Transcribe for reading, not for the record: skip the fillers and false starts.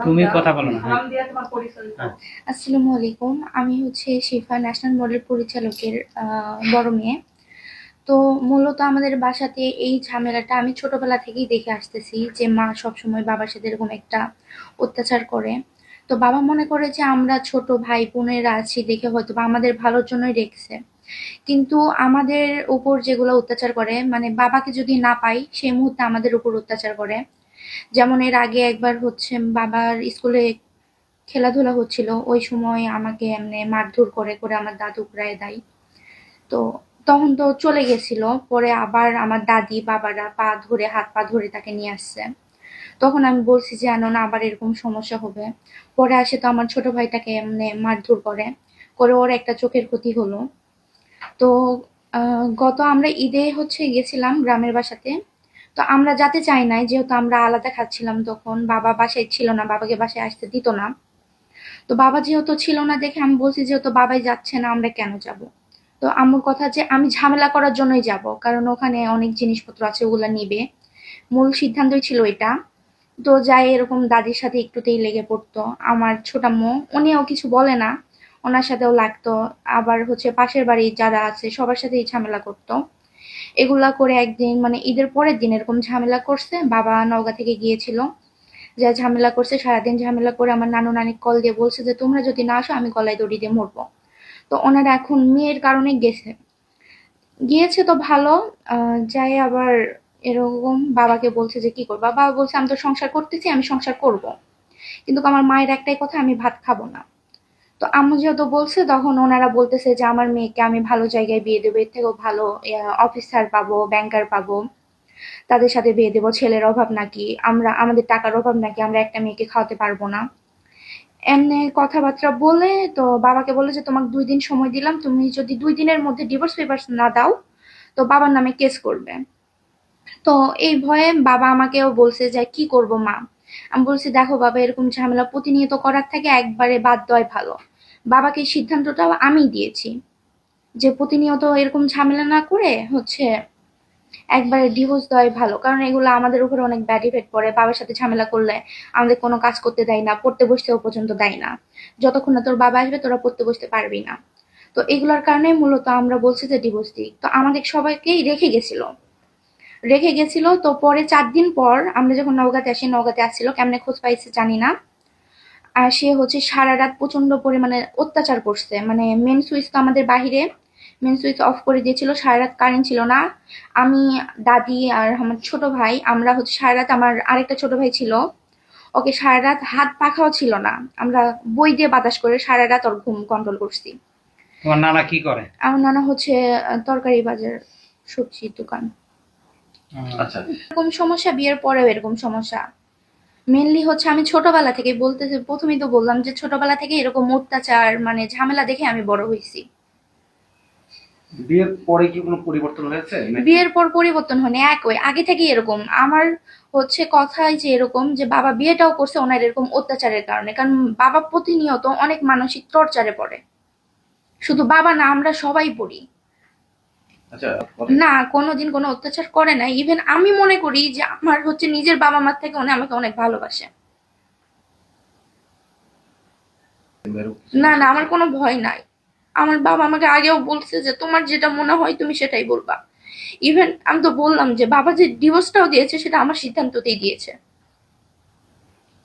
তুমি কথা বলো না। আসসালামু আলাইকুম, আমি হচ্ছে শিফা ন্যাশনাল মডেল পরিচালকের বড় মেয়ে। তো মূলত আমাদের বাসাতে এই ঝামেলাটা আমি ছোটবেলা থেকেই দেখে আসতেছি যে মা সবসময় বাবার সাথে এরকম একটা অত্যাচার করে। তো বাবা মনে করে যে আমরা ছোট ভাই বোনেরা আছি দেখে হয়তো বা আমাদের ভালোর জন্যই রেখেছে, কিন্তু আমাদের উপর যেগুলো অত্যাচার করে, মানে বাবাকে যদি না পাই সেই মুহূর্তে আমাদের উপর অত্যাচার করে। যেমন এর আগে একবার হচ্ছে বাবার স্কুলে খেলাধুলা হচ্ছিল, ওই সময় আমাকে এমনি মারধর করে করে আমার দাদু প্রায় দেয়। তো তখন তো চলে গেছিল, পরে আবার আমার দাদি বাবারা পা ধরে হাত পা ধরে তাকে নিয়ে আসছে। তখন আমি বলছি যে জানো না আবার এরকম সমস্যা হবে। পরে আসে তো আমার ছোট ভাইটাকে এমনি মারধর করে করে ওর একটা চোখের ক্ষতি হলো। তো গত আমরা ঈদে হচ্ছে গেছিলাম গ্রামের বাসাতে। তো আমরা যেতে চাই নাই, যেহেতু আমরা আলাদা খাচ্ছিলাম, তখন বাবা বাসায় ছিল না, বাবাকে বাসায় আসতে দিত না। তো বাবা যেহেতু ছিল না দেখে আমি বলছি যেহেতু বাবাই যাচ্ছে না আমরা কেন যাব। তো আম্মুর কথা যে আমি ঝামেলা করার জন্যই যাব, কারণ ওখানে অনেক জিনিসপত্র আছে ওগুলা নিবে, মূল সিদ্ধান্তই ছিল এটা। তো যাই এরকম দাদির সাথে একটুতেই লেগে পড়তো আমার ছোটাম্মু, উনিও কিছু বলে না, ওনার সাথেও লাগতো। আবার হচ্ছে পাশের বাড়ি যারা আছে সবার সাথেই ঝামেলা করতো। এগুলা করে একদিন মানে ঈদের পরের দিন এরকম ঝামেলা করছে, বাবা নওগাঁ থেকে গিয়েছিল, যা ঝামেলা করছে সারাদিন ঝামেলা করে আমার নানু নানি কল দিয়ে বলছে যে তোমরা যদি না আসো আমি গলায় দড়ি দিয়ে মরবো। তো ওনারা এখন মেয়ের কারণে গেছে, গিয়েছে তো ভালো। যাই আবার এরকম বাবাকে বলছে যে কি করবো, বাবা বলছে আমি তো সংসার করতেছি, আমি সংসার করব, কিন্তু আমার মায়ের একটাই কথা আমি ভাত খাবো না। তো আম্মু যেহেতু বলছে তখন ওনারা বলতেছে যে আমার মেয়েকে আমি ভালো জায়গায় বিয়ে দেবো, এর থেকেও ভালো অফিসার পাবো, ব্যাংকার পাবো, তাদের সাথে বিয়ে দেবো, ছেলের অভাব নাকি, আমরা আমাদের টাকার অভাব নাকি, আমরা একটা মেয়েকে খাওয়াতে পারবো না। এমনি কথাবার্তা বলে তো বাবাকে বলে যে তোমাকে 2 দিন সময় দিলাম, তুমি যদি 2 দিনের মধ্যে ডিভোর্স পেপারস না দাও তো বাবার নামে কেস করবে। তো এই ভয়ে বাবা আমাকেও বলছে যে কি করব মা। আমি বলছি দেখো বাবা, এরকম ঝামেলা প্রতিনিয়ত করার থেকে একবারে বাদ দেওয়াই ভালো। বাবাকে এই সিদ্ধান্তটাও আমি দিয়েছি যে প্রতিনিয়ত এরকম ঝামেলা না করে হচ্ছে একবারে ডিভোর্স দেওয়াই ভালো, কারণ এগুলো আমাদের উপরে অনেক ব্যাড ইফেক্ট পড়ে। বাবার সাথে ঝামেলা করলে আমাদের কোনো কাজ করতে দেয় না, পড়তে বসতেও পর্যন্ত দেয় না, যতক্ষণ না তোর বাবা আসবে তোরা পড়তে বসতে পারবি না। তো এগুলোর কারণে মূলত আমরা বলছি যে ডিভোর্স দিই। তো আমাদের সবাইকেই রেখে গেছিল। তো পরে 4 দিন পর আমরা যখন নওগাঁতে আসি, নওগাঁতে আসছিল কেমনে খোঁজ পাইছে জানি না, আর সে হচ্ছে সারা রাত প্রচন্ড পরিমাণে অত্যাচার করছে। মানে মেন সুইচ তো আমাদের বাহিরে, মেন সুইচ অফ করে দিয়েছিল, সারা রাত কারেন্ট ছিল না। আমি, দাদি আর আমার ছোট ভাই আমরা হচ্ছে সারা রাত, আমার আরেকটা ছোট ভাই ছিল, ওকে সারা রাত হাত পাখাও ছিল না, আমরা বই দিয়ে বাতাস করে সারা রাত ওর ঘুম কন্ট্রোল করছি। তোমার নানা কি করে? আমার নানা হচ্ছে তরকারি বাজার, সবজি দোকান। আচ্ছা, এরকম সমস্যা বিয়ের পরেও এরকম সমস্যা। মেনলি হচ্ছে আমি ছোটবেলা থেকে বলতেছি, প্রথমেই তো বললাম যে ছোটবেলা থেকে এরকম অত্যাচার মানে ঝামেলা দেখে আমি বড় হয়েছি। বিয়ের পরে কি কোনো পরিবর্তন হয়েছে? বিয়ের পর পরিবর্তন হয়নি, একই আগে থেকে এরকম। আমার হচ্ছে কথাই যে এরকম যে বাবা বিয়েটাও করছে ওনার এরকম অত্যাচারের কারণে, কারণ বাবা প্রতিনিয়ত অনেক মানসিক টর্চারে পড়ে। শুধু বাবা না, আমরা সবাই পড়ি। আচ্ছা, না কোনোদিন কোনো অত্যাচার করে না। ইভেন আমি মনে করি যে আমার হচ্ছে নিজের বাবা মার থেকে উনি আমাকে অনেক ভালোবাসে। না না, আমার কোনো ভয় নাই। আমার বাবা আমাকে আগেও বলছে যে তোমার যেটা মনে হয় তুমি সেটাই বলবা। ইভেন আমি তো বললাম যে বাবা যে ডিভোর্সটাও দিয়েছে সেটা আমার সিদ্ধান্ততেই দিয়েছে।